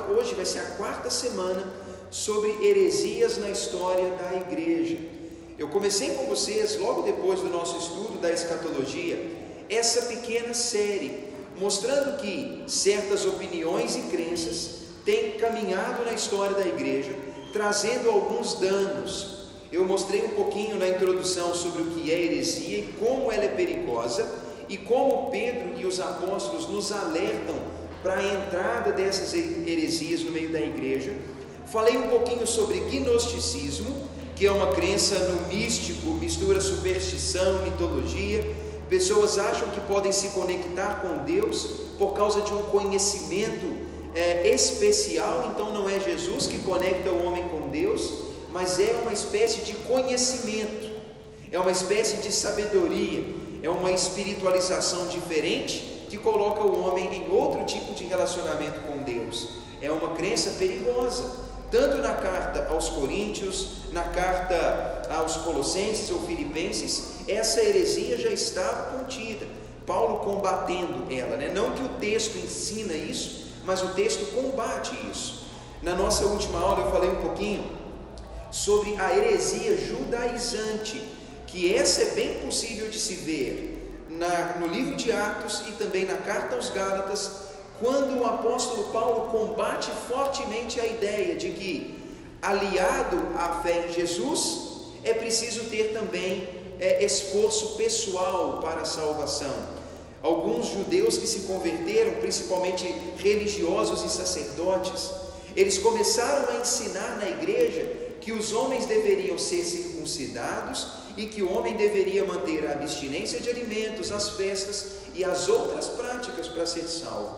Hoje vai ser a quarta semana sobre heresias na história da igreja. Eu comecei com vocês, logo depois do nosso estudo da escatologia, essa pequena série, mostrando que certas opiniões e crenças têm caminhado na história da igreja, trazendo alguns danos. Eu mostrei um pouquinho na introdução sobre o que é heresia e como ela é perigosa, e como Pedro e os apóstolos nos alertam para a entrada dessas heresias no meio da igreja. Falei um pouquinho sobre gnosticismo, que é uma crença no místico, mistura superstição, mitologia. Pessoas acham que podem se conectar com Deus por causa de um conhecimento especial. Então não é Jesus que conecta o homem com Deus, mas é uma espécie de conhecimento, é uma espécie de sabedoria, é uma espiritualização diferente que coloca o homem em outro tipo de relacionamento com Deus. É uma crença perigosa, tanto na carta aos Coríntios, na carta aos Colossenses ou Filipenses. Essa heresia já estava contida, Paulo combatendo ela, Não que o texto ensina isso, mas o texto combate isso. Na nossa última aula eu falei um pouquinho sobre a heresia judaizante, que essa é bem possível de se ver no livro de Atos e também na carta aos Gálatas, quando o apóstolo Paulo combate fortemente a ideia de que, aliado à fé em Jesus, é preciso ter também esforço pessoal para a salvação. Alguns judeus que se converteram, principalmente religiosos e sacerdotes, eles começaram a ensinar na igreja que os homens deveriam ser circuncidados e que o homem deveria manter a abstinência de alimentos, as festas e as outras práticas para ser salvo.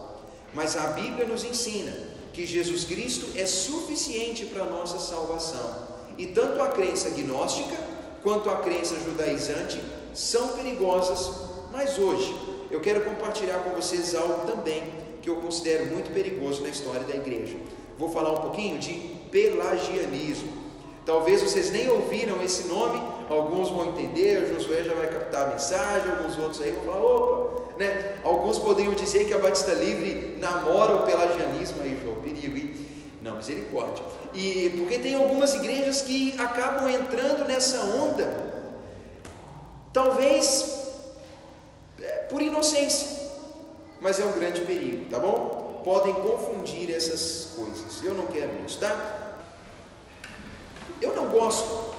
Mas a Bíblia nos ensina que Jesus Cristo é suficiente para a nossa salvação. E tanto a crença gnóstica quanto a crença judaizante são perigosas. Mas hoje eu quero compartilhar com vocês algo também que eu considero muito perigoso na história da igreja. Vou falar um pouquinho de pelagianismo. Talvez vocês nem ouviram esse nome, alguns vão entender, o Josué já vai captar a mensagem, alguns outros aí vão falar, opa, Alguns poderiam dizer que a Batista Livre namora o pelagianismo, aí João, perigo, não, misericórdia. E porque tem algumas igrejas que acabam entrando nessa onda, talvez por inocência, mas é um grande perigo, tá bom? Podem confundir essas coisas, eu não quero isso, tá? Eu não gosto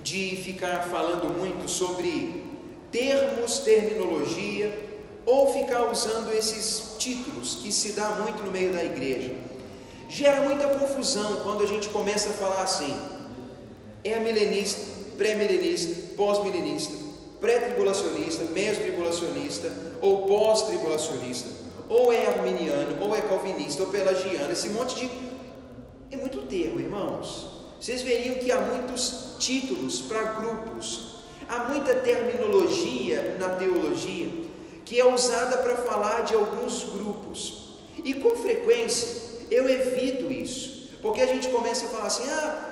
de ficar falando muito sobre termos, terminologia, ou ficar usando esses títulos que se dá muito no meio da igreja. Gera muita confusão quando a gente começa a falar assim: é milenista, pré-milenista, pós-milenista, pré-tribulacionista, meso-tribulacionista, ou pós-tribulacionista, ou é arminiano, ou é calvinista, ou pelagiano, esse monte de... é muito termo, irmãos. Vocês veriam que há muitos títulos para grupos, há muita terminologia na teologia que é usada para falar de alguns grupos, e com frequência eu evito isso, porque a gente começa a falar assim: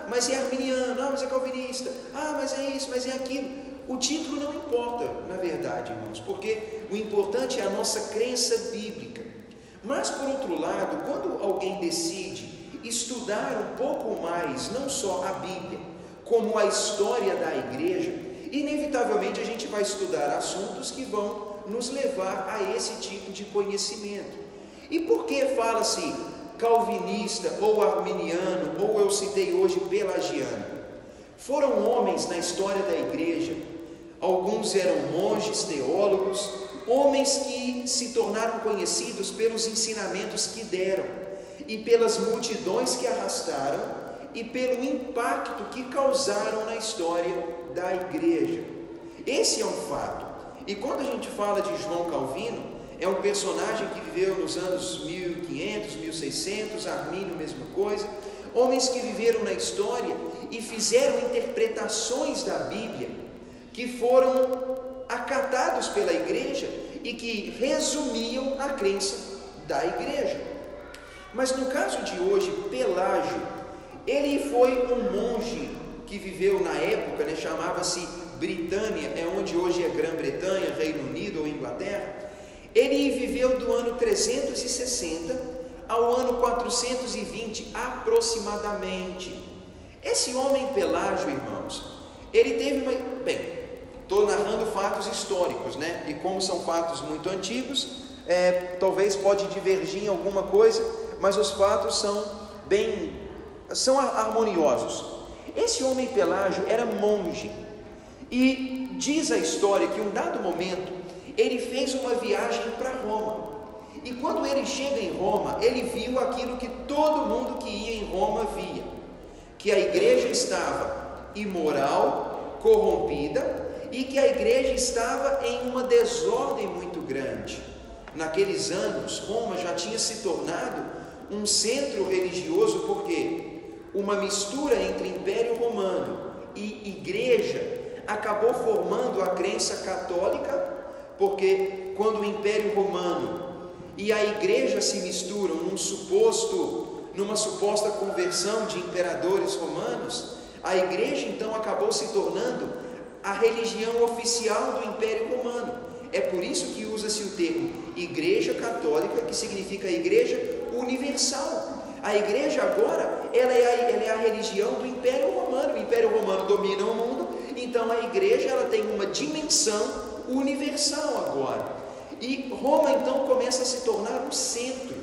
mas é arminiano, mas é calvinista, mas é isso, mas é aquilo. O título não importa, na verdade, irmãos, porque o importante é a nossa crença bíblica. Mas por outro lado, quando alguém decide estudar um pouco mais, não só a Bíblia, como a história da igreja, inevitavelmente a gente vai estudar assuntos que vão nos levar a esse tipo de conhecimento. E por que fala-se calvinista, ou arminiano, ou eu citei hoje pelagiano? Foram homens na história da igreja, alguns eram monges, teólogos, homens que se tornaram conhecidos pelos ensinamentos que deram, e pelas multidões que arrastaram, e pelo impacto que causaram na história da igreja. Esse é um fato. E quando a gente fala de João Calvino, é um personagem que viveu nos anos 1500, 1600, Armínio, mesma coisa, homens que viveram na história e fizeram interpretações da Bíblia que foram acatados pela igreja e que resumiam a crença da igreja. Mas no caso de hoje, Pelágio, ele foi um monge que viveu na época, chamava-se Britânia, é onde hoje é Grã-Bretanha, Reino Unido ou Inglaterra. Ele viveu do ano 360 ao ano 420 aproximadamente. Esse homem Pelágio, irmãos, ele teve uma... Bem, estou narrando fatos históricos, né? E como são fatos muito antigos, talvez pode divergir em alguma coisa, mas os fatos são harmoniosos. Esse homem Pelágio era monge, e diz a história que em um dado momento ele fez uma viagem para Roma, e quando ele chega em Roma, ele viu aquilo que todo mundo que ia em Roma via, que a igreja estava imoral, corrompida, e que a igreja estava em uma desordem muito grande. Naqueles anos, Roma já tinha se tornado um centro religioso, porque uma mistura entre Império Romano e igreja acabou formando a crença católica, porque quando o Império Romano e a igreja se misturam numa suposta conversão de imperadores romanos, a igreja então acabou se tornando a religião oficial do Império Romano. É por isso que usa-se o termo Igreja Católica, que significa Igreja Universal. A igreja agora, ela é a religião do Império Romano. O Império Romano domina o mundo, então a igreja ela tem uma dimensão universal agora. E Roma então começa a se tornar um centro.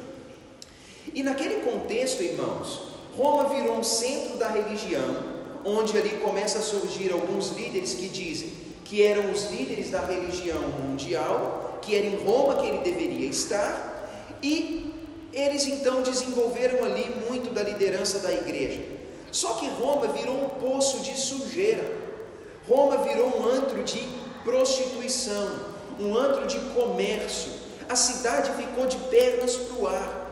E naquele contexto, irmãos, Roma virou um centro da religião, onde ali começa a surgir alguns líderes que dizem que eram os líderes da religião mundial, que era em Roma que ele deveria estar, e eles então desenvolveram ali muito da liderança da igreja. Só que Roma virou um poço de sujeira, Roma virou um antro de prostituição, um antro de comércio, a cidade ficou de pernas para o ar.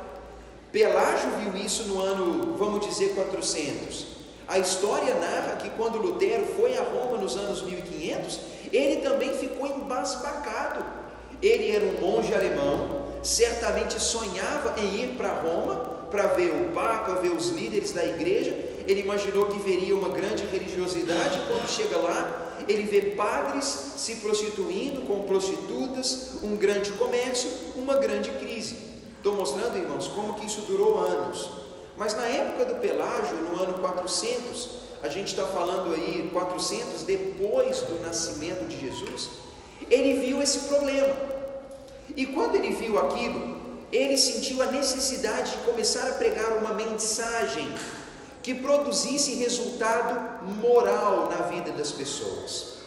Pelágio viu isso no ano, vamos dizer, 400. A história narra que quando Lutero foi a Roma nos anos 1500, ele também ficou embasbacado. Ele era um monge alemão, certamente sonhava em ir para Roma para ver o Papa, ver os líderes da igreja. Ele imaginou que veria uma grande religiosidade. Quando chega lá, ele vê padres se prostituindo com prostitutas, um grande comércio, uma grande crise. Estou mostrando, irmãos, como que isso durou anos. Mas na época do Pelágio, no ano 400, a gente está falando aí 400 depois do nascimento de Jesus, ele viu esse problema. E quando ele viu aquilo, ele sentiu a necessidade de começar a pregar uma mensagem que produzisse resultado moral na vida das pessoas.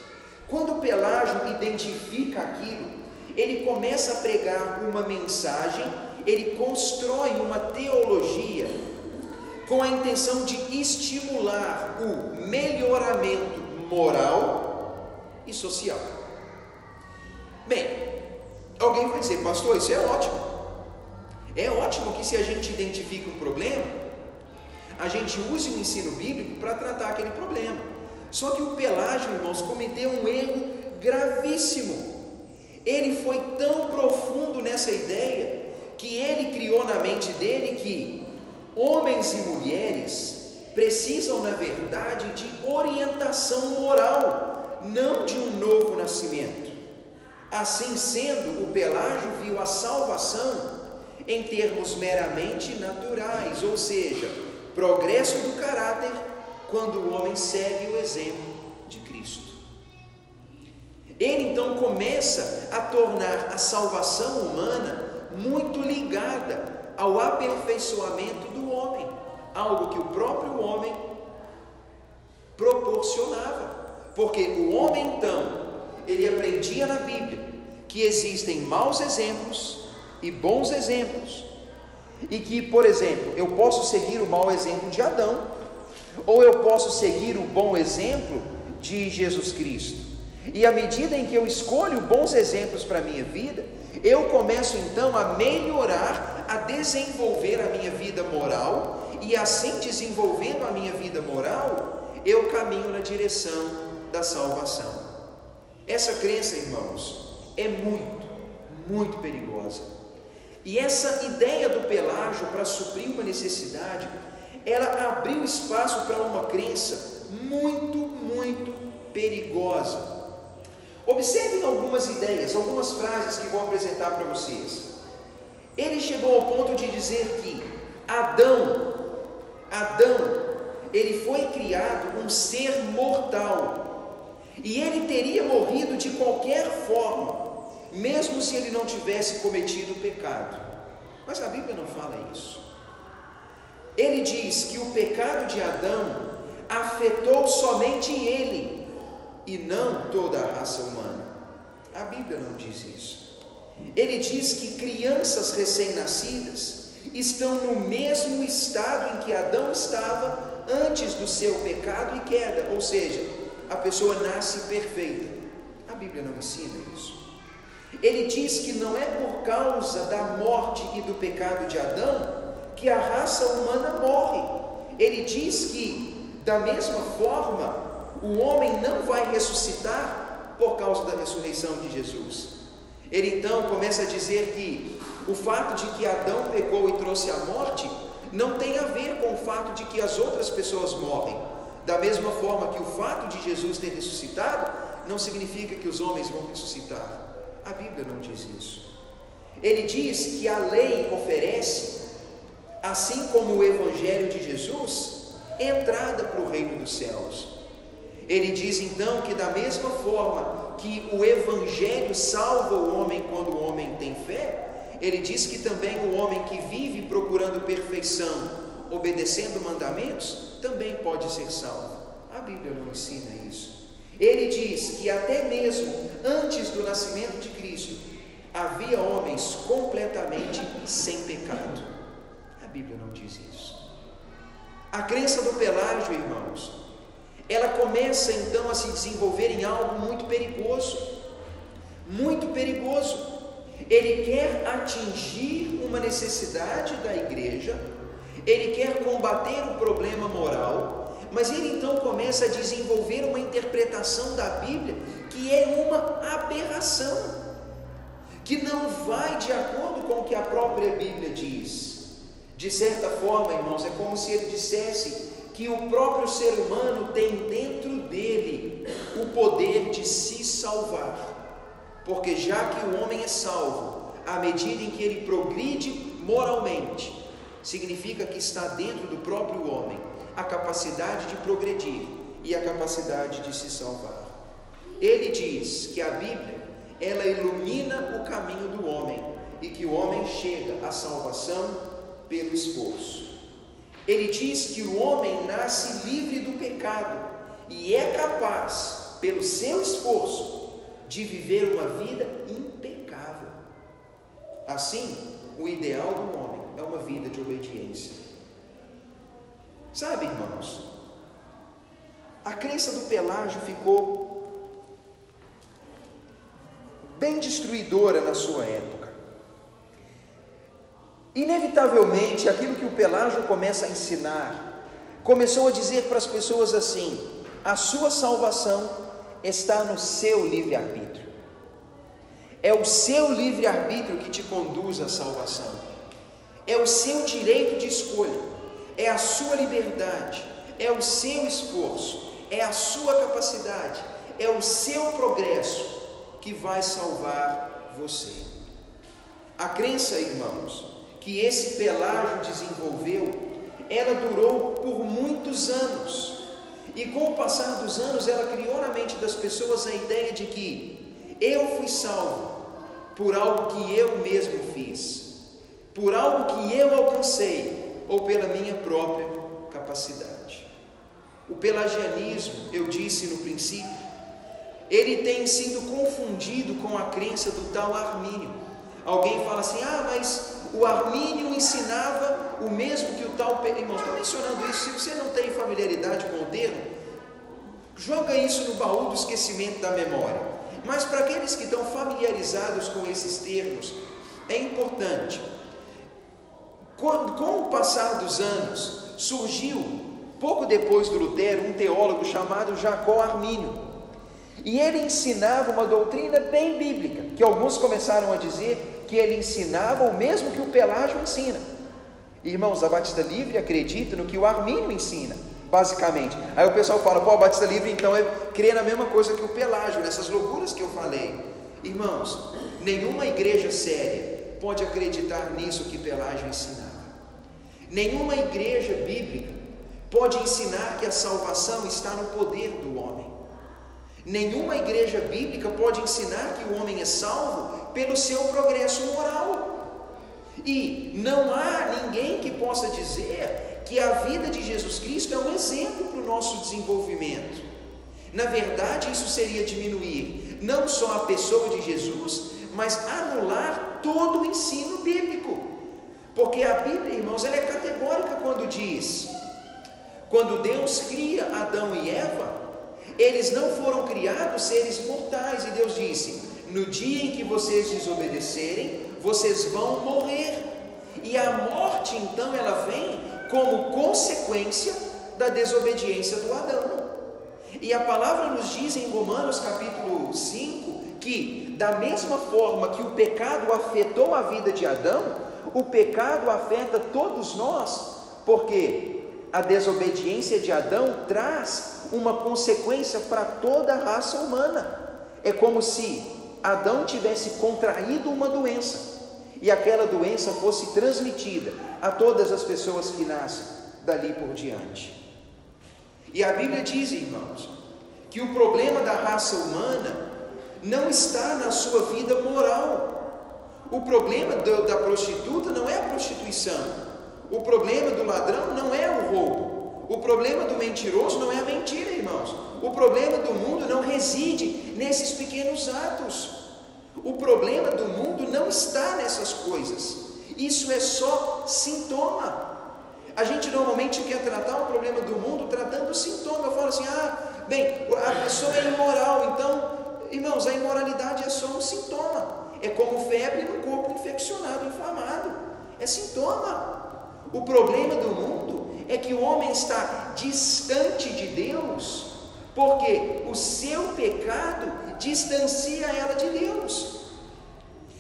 Quando Pelágio identifica aquilo, ele começa a pregar uma mensagem, ele constrói uma teologia com a intenção de estimular o melhoramento moral e social. Bem, alguém vai dizer, pastor, isso é ótimo. É ótimo que se a gente identifica um problema, a gente use o ensino bíblico para tratar aquele problema. Só que o Pelágio, irmãos, cometeu um erro gravíssimo. Ele foi tão profundo nessa ideia que ele criou na mente dele que homens e mulheres precisam, na verdade, de orientação moral, não de um novo nascimento. Assim sendo, o Pelágio viu a salvação em termos meramente naturais, ou seja, progresso do caráter quando o homem segue o exemplo de Cristo. Ele então começa a tornar a salvação humana muito ligada ao aperfeiçoamento do homem, algo que o próprio homem proporcionava, porque o homem então, ele aprendia na Bíblia que existem maus exemplos e bons exemplos, e que, por exemplo, eu posso seguir o mau exemplo de Adão, ou eu posso seguir o bom exemplo de Jesus Cristo, e à medida em que eu escolho bons exemplos para a minha vida, eu começo então a melhorar, a desenvolver a minha vida moral, e assim desenvolvendo a minha vida moral, eu caminho na direção da salvação. Essa crença, irmãos, é muito perigosa. E essa ideia do Pelágio para suprir uma necessidade, ela abriu espaço para uma crença muito perigosa. Observem algumas ideias, algumas frases que vou apresentar para vocês. Ele chegou ao ponto de dizer que Adão, ele foi criado um ser mortal, e ele teria morrido de qualquer forma, mesmo se ele não tivesse cometido o pecado. Mas a Bíblia não fala isso. Ele diz que o pecado de Adão afetou somente ele, e não toda a raça humana. A Bíblia não diz isso. Ele diz que crianças recém-nascidas estão no mesmo estado em que Adão estava antes do seu pecado e queda, ou seja, a pessoa nasce perfeita. A Bíblia não ensina isso. Ele diz que não é por causa da morte e do pecado de Adão que a raça humana morre. Ele diz que, da mesma forma, o homem não vai ressuscitar por causa da ressurreição de Jesus. Ele então começa a dizer que o fato de que Adão pecou e trouxe a morte não tem a ver com o fato de que as outras pessoas morrem. Da mesma forma que o fato de Jesus ter ressuscitado não significa que os homens vão ressuscitar. A Bíblia não diz isso. Ele diz que a lei oferece, assim como o Evangelho de Jesus, entrada para o reino dos céus. Ele diz então que da mesma forma que o Evangelho salva o homem quando o homem tem fé, ele diz que também o homem que vive procurando perfeição, obedecendo mandamentos, também pode ser salvo. A Bíblia não ensina isso. Ele diz que até mesmo antes do nascimento de Cristo, havia homens completamente sem pecado. A Bíblia não diz isso. A crença do Pelágio, irmãos, ela começa então a se desenvolver em algo muito perigoso. Muito perigoso. Ele quer atingir uma necessidade da igreja, ele quer combater o problema moral, mas ele então começa a desenvolver uma interpretação da Bíblia que é uma aberração, que não vai de acordo com o que a própria Bíblia diz. De certa forma, irmãos, é como se ele dissesse que o próprio ser humano tem dentro dele o poder de se salvar, porque já que o homem é salvo, à medida em que ele progride moralmente, significa que está dentro do próprio homem a capacidade de progredir e a capacidade de se salvar. Ele diz que a Bíblia, ela ilumina o caminho do homem e que o homem chega à salvação pelo esforço. Ele diz que o homem nasce livre do pecado e é capaz, pelo seu esforço, de viver uma vida impecável. Assim, o ideal do homem é uma vida de obediência. Sabe, irmãos, a crença do Pelágio ficou bem destruidora na sua época. Inevitavelmente, aquilo que o Pelágio começa a ensinar, começou a dizer para as pessoas assim: a sua salvação está no seu livre-arbítrio. É o seu livre-arbítrio que te conduz à salvação. É o seu direito de escolha. É a sua liberdade. É o seu esforço. É a sua capacidade. É o seu progresso que vai salvar você. A crença, irmãos, que esse Pelágio desenvolveu, ela durou por muitos anos. E com o passar dos anos, ela criou na mente das pessoas a ideia de que eu fui salvo por algo que eu mesmo fiz, por algo que eu alcancei, ou pela minha própria capacidade. O pelagianismo, eu disse no princípio, ele tem sido confundido com a crença do tal Armínio. Alguém fala assim: mas o Armínio ensinava o mesmo que o tal... Irmãos, estou mencionando isso, se você não tem familiaridade com o termo, joga isso no baú do esquecimento da memória. Mas para aqueles que estão familiarizados com esses termos, é importante. Com o passar dos anos, surgiu, pouco depois do Lutero, um teólogo chamado Jacó Armínio. E ele ensinava uma doutrina bem bíblica, que alguns começaram a dizer que ele ensinava o mesmo que o Pelágio ensina. Irmãos, a Batista Livre acredita no que o Armínio ensina, basicamente. Aí o pessoal fala: a Batista Livre então é crer na mesma coisa que o Pelágio, nessas loucuras que eu falei. Irmãos, nenhuma igreja séria pode acreditar nisso que Pelágio ensinava. Nenhuma igreja bíblica pode ensinar que a salvação está no poder do homem. Nenhuma igreja bíblica pode ensinar que o homem é salvo pelo seu progresso moral. E não há ninguém que possa dizer que a vida de Jesus Cristo é um exemplo para o nosso desenvolvimento. Na verdade, isso seria diminuir não só a pessoa de Jesus, mas anular todo o ensino bíblico. Porque a Bíblia, irmãos, ela é categórica quando diz: quando Deus cria Adão e Eva, eles não foram criados seres mortais, e Deus disse: no dia em que vocês desobedecerem, vocês vão morrer. E a morte, então, ela vem como consequência da desobediência do Adão. E a palavra nos diz em Romanos capítulo 5, que da mesma forma que o pecado afetou a vida de Adão, o pecado afeta todos nós, porque a desobediência de Adão traz uma consequência para toda a raça humana. É como se Adão tivesse contraído uma doença, e aquela doença fosse transmitida a todas as pessoas que nascem dali por diante. E a Bíblia diz, irmãos, que o problema da raça humana não está na sua vida moral. O problema da prostituta não é a prostituição. O problema do ladrão não é o roubo. O problema do mentiroso não é a mentira, irmãos. O problema do mundo não reside nesses pequenos atos. O problema do mundo não está nessas coisas. Isso é só sintoma. A gente normalmente quer tratar o problema do mundo tratando o sintoma. Eu falo assim: a pessoa é imoral. Então, irmãos, a imoralidade é só um sintoma. É como febre no corpo infeccionado, inflamado. É sintoma. O problema do mundo é que o homem está distante de Deus, porque o seu pecado distancia ela de Deus.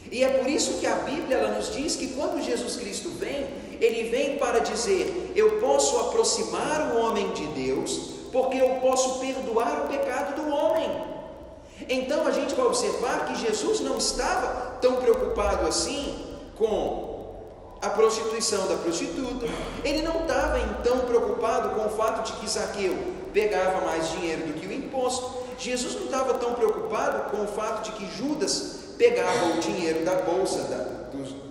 E é por isso que a Bíblia ela nos diz que quando Jesus Cristo vem, Ele vem para dizer: eu posso aproximar o homem de Deus, porque eu posso perdoar o pecado do homem. Então a gente vai observar que Jesus não estava tão preocupado assim com a prostituição da prostituta. Ele não estava então preocupado com o fato de que Zaqueu pegava mais dinheiro do que o imposto. Jesus não estava tão preocupado com o fato de que Judas pegava o dinheiro da bolsa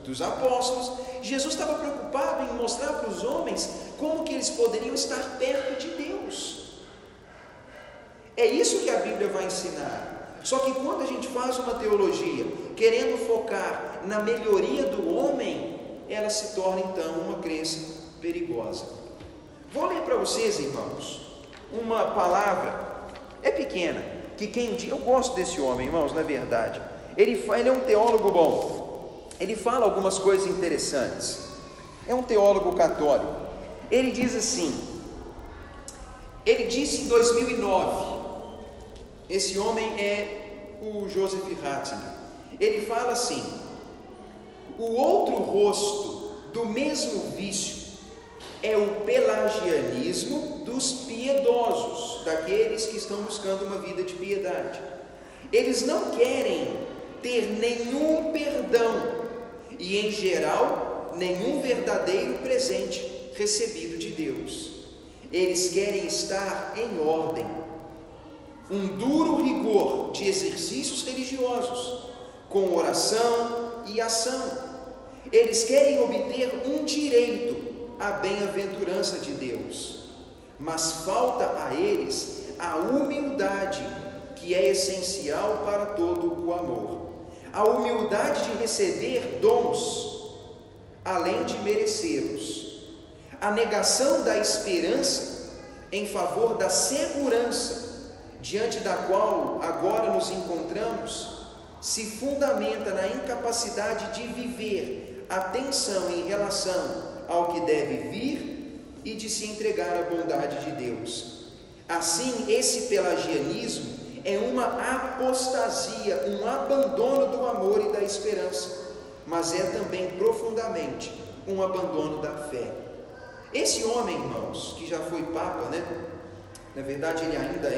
dos apóstolos. Jesus estava preocupado em mostrar para os homens como que eles poderiam estar perto de Deus. É isso que a Bíblia vai ensinar. Só que quando a gente faz uma teologia querendo focar na melhoria do homem, ela se torna então uma crença perigosa. Vou ler para vocês, irmãos, uma palavra, é pequena, que eu gosto desse homem, irmãos, na verdade. Ele é um teólogo bom, ele fala algumas coisas interessantes, é um teólogo católico. Ele diz assim, ele disse em 2009, esse homem é o Joseph Ratzinger, ele fala assim: o outro rosto do mesmo vício é o pelagianismo dos piedosos, daqueles que estão buscando uma vida de piedade. Eles não querem ter nenhum perdão e, em geral, nenhum verdadeiro presente recebido de Deus. Eles querem estar em ordem, um duro rigor de exercícios religiosos, com oração e ação. Eles querem obter um direito à bem-aventurança de Deus, mas falta a eles a humildade, que é essencial para todo o amor. A humildade de receber dons, além de merecê-los. A negação da esperança em favor da segurança, diante da qual agora nos encontramos, se fundamenta na incapacidade de viver a tensão em relação ao que deve vir e de se entregar à bondade de Deus. Assim, esse pelagianismo é uma apostasia, um abandono do amor e da esperança, mas é também profundamente um abandono da fé. Esse homem, irmãos, que já foi Papa, na verdade ele ainda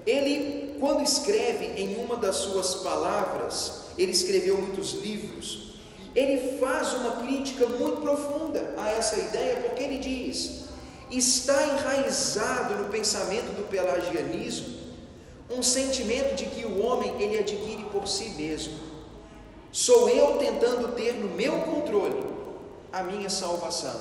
ele, quando escreve em uma das suas palavras, ele escreveu muitos livros, ele faz uma crítica muito profunda a essa ideia, porque ele diz: está enraizado no pensamento do pelagianismo um sentimento de que o homem ele adquire por si mesmo. Sou eu tentando ter no meu controle a minha salvação,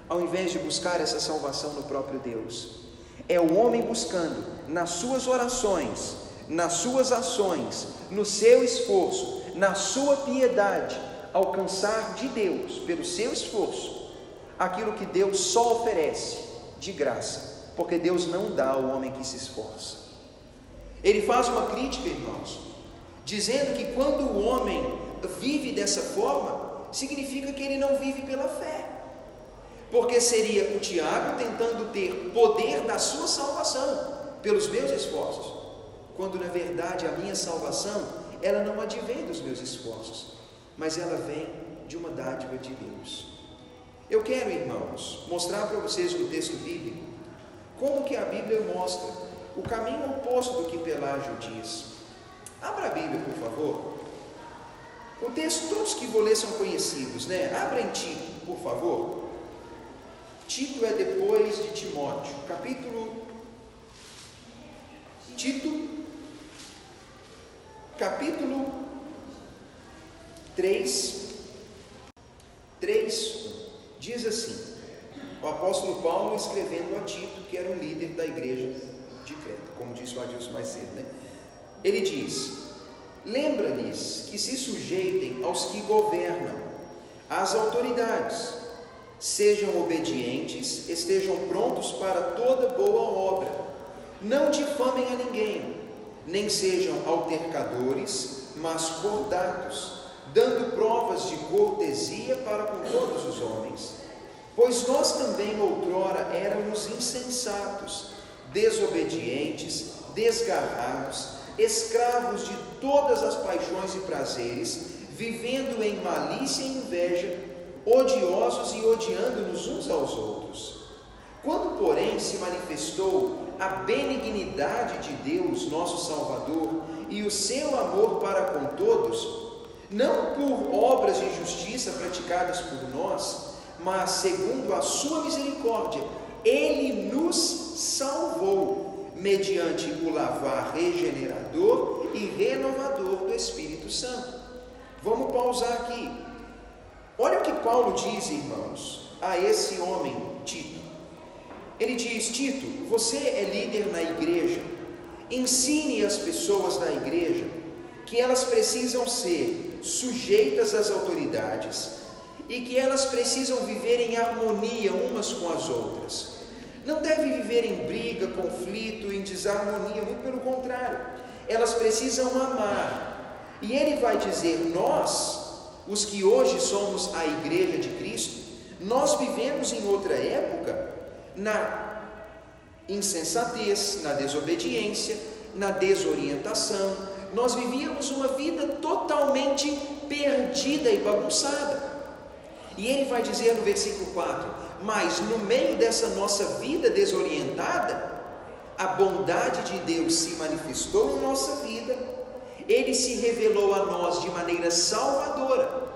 ao invés de buscar essa salvação no próprio Deus. É o homem buscando nas suas orações, nas suas ações, no seu esforço, na sua piedade, alcançar de Deus, pelo seu esforço, aquilo que Deus só oferece de graça, porque Deus não dá ao homem que se esforça. Ele faz uma crítica, irmãos, dizendo que quando o homem vive dessa forma, significa que ele não vive pela fé, porque seria o Tiago tentando ter poder da sua salvação pelos meus esforços, quando na verdade a minha salvação, ela não advém dos meus esforços, mas ela vem de uma dádiva de Deus. Eu quero, irmãos, mostrar para vocês no texto bíblico como que a Bíblia mostra o caminho oposto do que Pelágio diz. Abra a Bíblia, por favor. O texto, todos que vou ler são conhecidos, né? Abra em Tito, por favor. Tito é depois de Timóteo, capítulo 3, diz assim, o apóstolo Paulo escrevendo a Tito, que era um líder da igreja de Creta, como disse o Adilson mais cedo, né? Ele diz: lembra-lhes que se sujeitem aos que governam, às autoridades, sejam obedientes, estejam prontos para toda boa obra, não difamem a ninguém, nem sejam altercadores, mas cordatos, dando provas de cortesia para com todos os homens. Pois nós também outrora éramos insensatos, desobedientes, desgarrados, escravos de todas as paixões e prazeres, vivendo em malícia e inveja, odiosos e odiando-nos uns aos outros. Quando, porém, se manifestou a benignidade de Deus, nosso Salvador, e o seu amor para com todos, não por obras de justiça praticadas por nós, mas segundo a sua misericórdia, Ele nos salvou, mediante o lavar regenerador e renovador do Espírito Santo. Vamos pausar aqui. Olha o que Paulo diz, irmãos, a esse homem, Tito. Ele diz: Tito, você é líder na igreja, ensine as pessoas da igreja que elas precisam ser sujeitas às autoridades e que elas precisam viver em harmonia umas com as outras. Não devem viver em briga, conflito, em desarmonia, muito pelo contrário. Elas precisam amar. E ele vai dizer: nós, os que hoje somos a igreja de Cristo, nós vivemos em outra época na insensatez, na desobediência, na desorientação. Nós vivíamos uma vida totalmente perdida e bagunçada. E ele vai dizer no versículo 4: mas no meio dessa nossa vida desorientada, a bondade de Deus se manifestou em nossa vida, Ele se revelou a nós de maneira salvadora,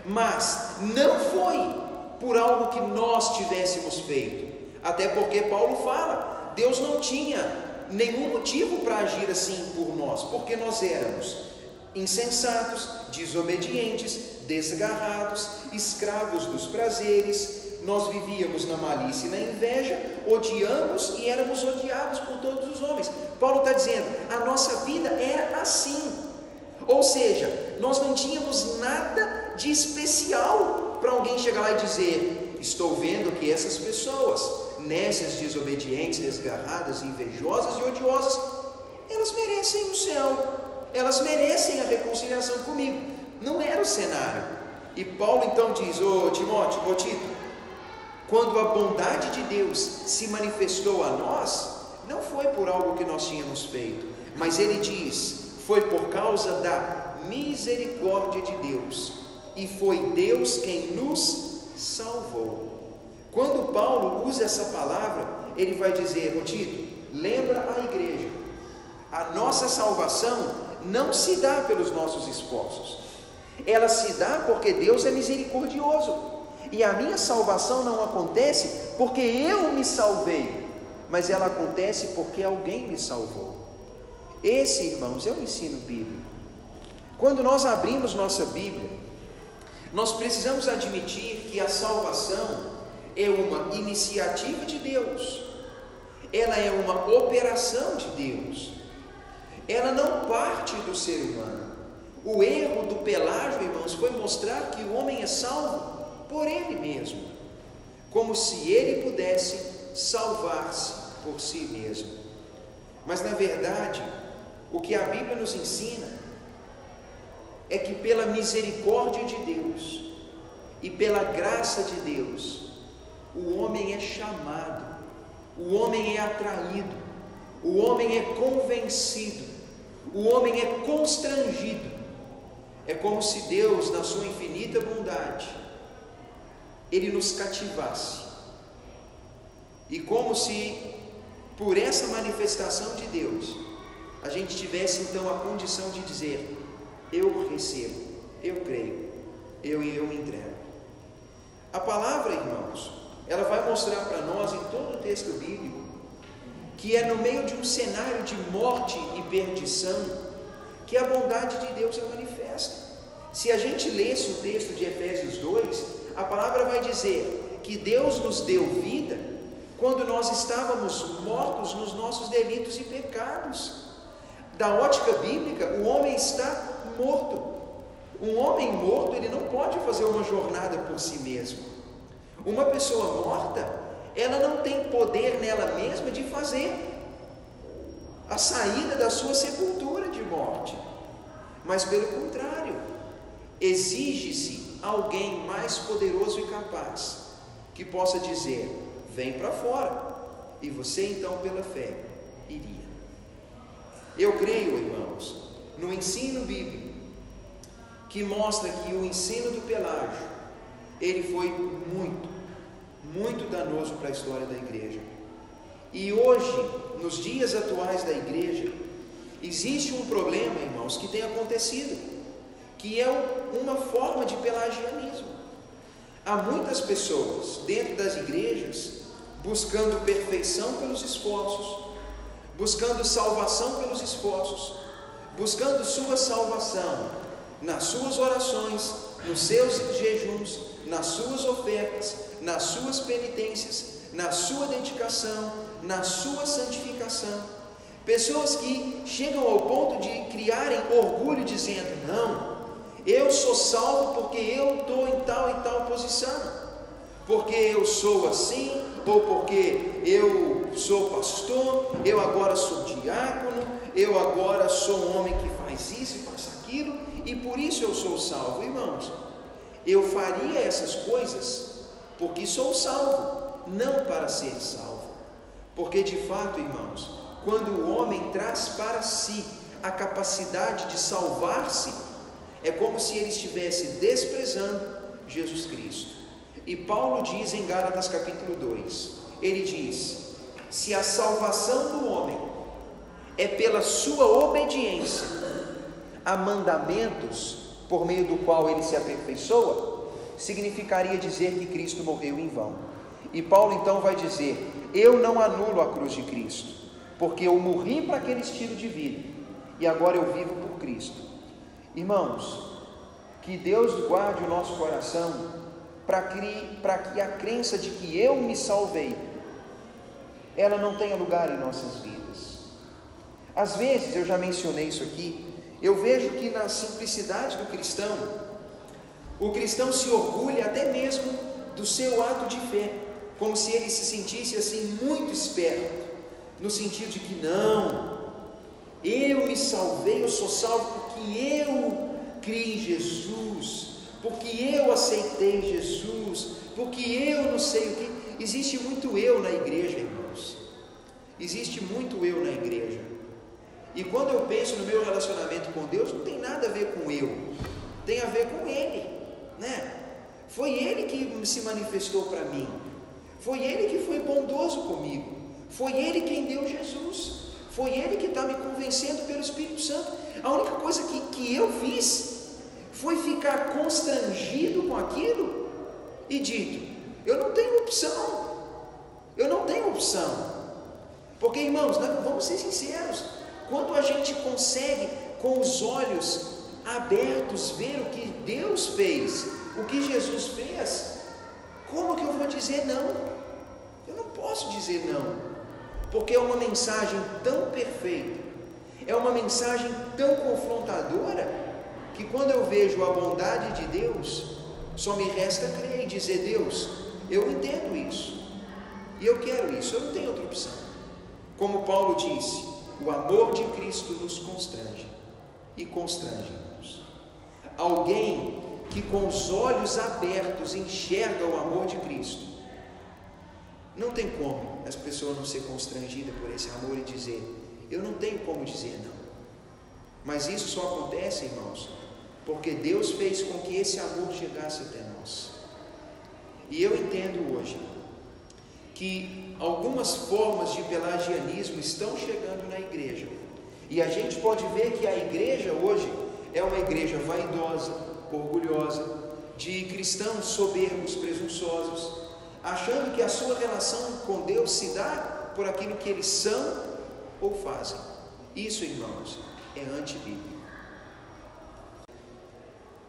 mas não foi por algo que nós tivéssemos feito, até porque Paulo fala, Deus não tinha nenhum motivo para agir assim por nós, porque nós éramos insensatos, desobedientes, desgarrados, escravos dos prazeres, nós vivíamos na malícia e na inveja, odiamos e éramos odiados por todos os homens. Paulo está dizendo, a nossa vida era assim, ou seja, nós não tínhamos nada de especial para alguém chegar lá e dizer, estou vendo que essas pessoas, nécias, desobedientes, desgarradas, invejosas e odiosas, elas merecem o céu, elas merecem a reconciliação comigo. Não era o cenário. E Paulo então diz, Tito, quando a bondade de Deus se manifestou a nós, não foi por algo que nós tínhamos feito, mas ele diz, foi por causa da misericórdia de Deus, e foi Deus quem nos salvou. Quando Paulo usa essa palavra, ele vai dizer, Tito, lembra a igreja, a nossa salvação não se dá pelos nossos esforços, Ela se dá porque Deus é misericordioso. E a minha salvação não acontece porque eu me salvei, mas ela acontece porque alguém me salvou. Esse, irmãos, é o ensino bíblico. Quando nós abrimos nossa Bíblia, nós precisamos admitir que a salvação é uma iniciativa de Deus, ela é uma operação de Deus, ela não parte do ser humano. O erro do Pelágio, irmãos, foi mostrar que o homem é salvo por ele mesmo, como se ele pudesse salvar-se por si mesmo. Mas na verdade, o que a Bíblia nos ensina é que pela misericórdia de Deus e pela graça de Deus, o homem é chamado, o homem é atraído, o homem é convencido, o homem é constrangido. É como se Deus, na sua infinita bondade, Ele nos cativasse, e como se por essa manifestação de Deus a gente tivesse então a condição de dizer: eu recebo, eu creio, eu me entrego. A palavra, irmãos, ela vai mostrar para nós em todo o texto bíblico que é no meio de um cenário de morte e perdição que a bondade de Deus é manifesta. Se a gente lesse o texto de Efésios 2, a palavra vai dizer que Deus nos deu vida quando nós estávamos mortos nos nossos delitos e pecados. Da ótica bíblica, o homem está morto. Um homem morto, ele não pode fazer uma jornada por si mesmo. Uma pessoa morta, ela não tem poder nela mesma de fazer a saída da sua sepultura de morte. Mas pelo contrário, exige-se alguém mais poderoso e capaz, que possa dizer: vem para fora, e você então pela fé iria. Eu creio, irmãos, no ensino bíblico, que mostra que o ensino do Pelágio, ele foi muito danoso para a história da igreja. E hoje, nos dias atuais da igreja, existe um problema, irmãos, que tem acontecido, que é uma forma de pelagianismo. Há muitas pessoas dentro das igrejas buscando perfeição pelos esforços, buscando salvação pelos esforços, buscando sua salvação nas suas orações, nos seus jejuns, nas suas ofertas, nas suas penitências, na sua dedicação, na sua santificação. Pessoas que chegam ao ponto de criarem orgulho dizendo: não, eu sou salvo porque eu estou em tal e tal posição, porque eu sou assim, ou porque eu sou pastor, eu agora sou diácono, eu agora sou um homem que faz isso e faz aquilo, e por isso eu sou salvo. Irmãos, eu faria essas coisas porque sou salvo, não para ser salvo. Porque de fato, irmãos, quando o homem traz para si a capacidade de salvar-se, é como se ele estivesse desprezando Jesus Cristo. E Paulo diz em Gálatas capítulo 2, ele diz: se a salvação do homem é pela sua obediência a mandamentos, por meio do qual ele se aperfeiçoa, significaria dizer que Cristo morreu em vão. E Paulo então vai dizer: eu não anulo a cruz de Cristo, porque eu morri para aquele estilo de vida, e agora eu vivo por Cristo. Irmãos, que Deus guarde o nosso coração para que a crença de que eu me salvei, ela não tenha lugar em nossas vidas. Às vezes, eu já mencionei isso aqui, eu vejo que na simplicidade do cristão, o cristão se orgulha até mesmo do seu ato de fé, como se ele se sentisse assim muito esperto, no sentido de que não, eu me salvei, eu sou salvo porque eu criei em Jesus, porque eu aceitei Jesus, porque eu não sei o que. Existe muito eu na igreja, irmãos, existe muito eu na igreja. E quando eu penso no meu relacionamento com Deus, não tem nada a ver com eu, tem a ver com Ele, né? Foi Ele que se manifestou para mim, foi Ele que foi bondoso comigo, foi Ele quem deu Jesus, foi Ele que está me convencendo pelo Espírito Santo. A única coisa que eu fiz foi ficar constrangido com aquilo e dito: eu não tenho opção, eu não tenho opção. Porque, irmãos, vamos ser sinceros, quando a gente consegue com os olhos abertos ver o que Deus fez, o que Jesus fez, como que eu vou dizer não? Eu não posso dizer não, porque é uma mensagem tão perfeita, é uma mensagem tão confrontadora, que quando eu vejo a bondade de Deus, só me resta crer e dizer: Deus, eu entendo isso, e eu quero isso, eu não tenho outra opção. Como Paulo disse, o amor de Cristo nos constrange, e constrange, irmãos. Alguém que com os olhos abertos enxerga o amor de Cristo, não tem como as pessoas não ser constrangidas por esse amor e dizer: eu não tenho como dizer não. Mas isso só acontece, irmãos, porque Deus fez com que esse amor chegasse até nós. E eu entendo hoje que algumas formas de pelagianismo estão chegando na igreja, e a gente pode ver que a igreja hoje é uma igreja vaidosa, orgulhosa, de cristãos soberbos, presunçosos, achando que a sua relação com Deus se dá por aquilo que eles são ou fazem. Isso, irmãos, é antibíblico.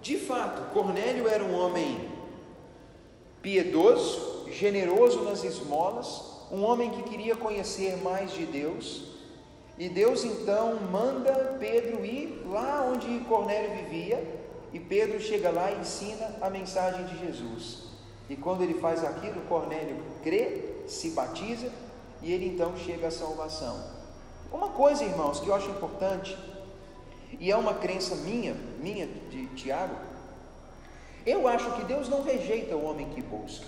De fato, Cornélio era um homem piedoso, generoso nas esmolas, um homem que queria conhecer mais de Deus, e Deus então manda Pedro ir lá onde Cornélio vivia, e Pedro chega lá e ensina a mensagem de Jesus. E quando ele faz aquilo, Cornélio crê, se batiza, e ele então chega à salvação. Uma coisa, irmãos, que eu acho importante, e é uma crença minha de Tiago, eu acho que Deus não rejeita o homem que busca.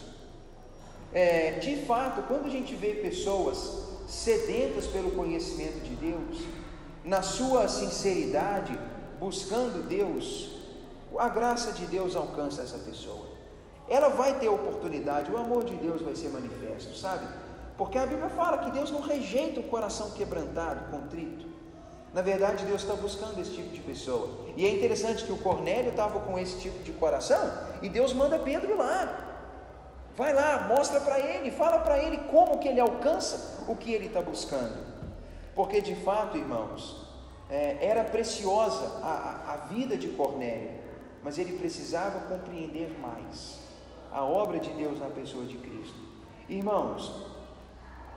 De fato, quando a gente vê pessoas sedentas pelo conhecimento de Deus, na sua sinceridade, buscando Deus, a graça de Deus alcança essa pessoa. Ela vai ter oportunidade, o amor de Deus vai ser manifesto, sabe? Porque a Bíblia fala que Deus não rejeita o coração quebrantado, contrito. Na verdade, Deus está buscando esse tipo de pessoa. E é interessante que o Cornélio estava com esse tipo de coração, e Deus manda Pedro lá. Vai lá, mostra para ele, fala para ele como que ele alcança o que ele está buscando. Porque de fato, irmãos, era preciosa a vida de Cornélio, mas ele precisava compreender mais a obra de Deus na pessoa de Cristo. Irmãos,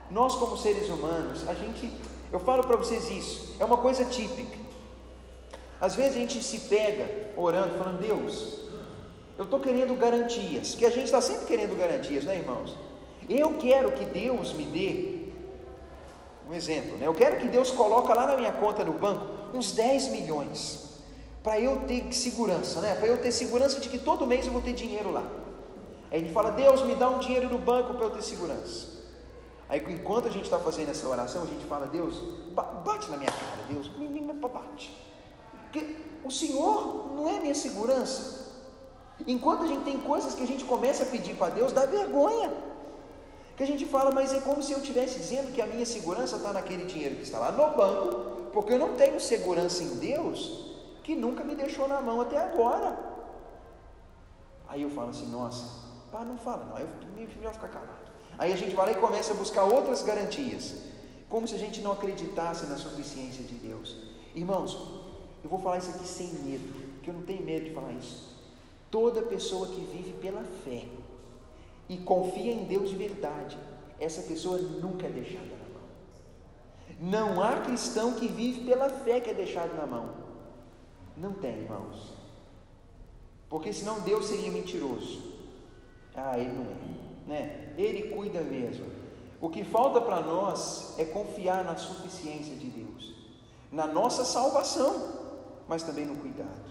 nós como seres humanos, eu falo para vocês isso, é uma coisa típica. Às vezes a gente se pega orando, falando: Deus, eu estou querendo garantias, que a gente está sempre querendo garantias, né, irmãos? Eu quero que Deus me dê um exemplo, né? Eu quero que Deus coloque lá na minha conta no banco uns 10 milhões, para eu ter segurança, né? Para eu ter segurança de que todo mês eu vou ter dinheiro lá. Aí ele fala: Deus, me dá um dinheiro no banco para eu ter segurança. Aí enquanto a gente está fazendo essa oração, a gente fala: Deus, bate na minha cara, Deus, bate, porque o Senhor não é minha segurança. Enquanto a gente tem coisas que a gente começa a pedir para Deus, dá vergonha, que a gente fala: mas é como se eu estivesse dizendo que a minha segurança está naquele dinheiro que está lá no banco, porque eu não tenho segurança em Deus, que nunca me deixou na mão até agora. Aí eu falo assim: nossa, pá, não fala não, eu melhor ficar calado. Aí a gente vai lá e começa a buscar outras garantias, como se a gente não acreditasse na suficiência de Deus. Irmãos, eu vou falar isso aqui sem medo, porque eu não tenho medo de falar isso. Toda pessoa que vive pela fé e confia em Deus de verdade, essa pessoa nunca é deixada na mão. Não há cristão que vive pela fé que é deixado na mão. Não tem, irmãos. Porque senão Deus seria mentiroso. Ele não é, né? Ele cuida mesmo. O que falta para nós é confiar na suficiência de Deus, na nossa salvação, mas também no cuidado.